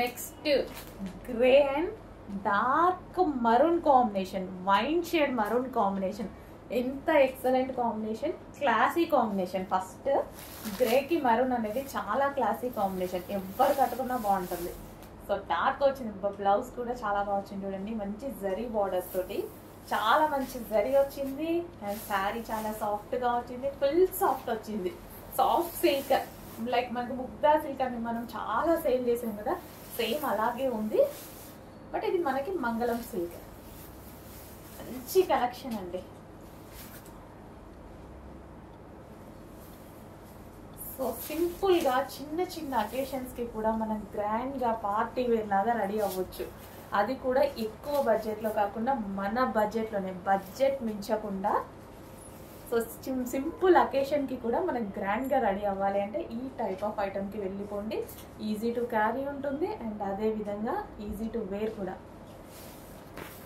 Next grey and dark maroon combination, wine shade maroon combination. ఎంత excellent combination, classy combination. First గ్రేకి maroon అనేది చాలా classy combination, ఎవరు కట్టుకున్నా బాగుంటుంది. సో డార్క్ వచ్చింది, బ్లౌజ్ కూడా చాలా బాగా వచ్చింది చూడండి, మంచి జరీ బార్డర్స్ తోటి చాలా మంచి జరీ వచ్చింది. అండ్ శారీ చాలా సాఫ్ట్గా వచ్చింది, ఫుల్ సాఫ్ట్ వచ్చింది. సాఫ్ట్ సిల్క్, లైక్ మనకు ముగ్ధా సిల్క్ అని మనం చాలా సేల్ చేసాం కదా, సేమ్ అలాగే ఉంది. బట్ ఇది మనకి మంగళం సిల్క్. మంచి కలెక్షన్ అండి. సో సింపుల్గా చిన్న చిన్న అకేషన్స్కి కూడా మనం గ్రాండ్గా పార్టీ వేర్ లాగా రెడీ అవ్వచ్చు. అది కూడా ఎక్కువ బడ్జెట్లో కాకుండా మన బడ్జెట్లోనే, బడ్జెట్ మించకుండా. సో సింపుల్ అకేషన్కి కూడా మనం గ్రాండ్గా రెడీ అవ్వాలి అంటే ఈ టైప్ ఆఫ్ ఐటమ్కి వెళ్ళిపోండి. ఈజీ టు క్యారీ ఉంటుంది అండ్ అదే విధంగా ఈజీ టు వేర్ కూడా.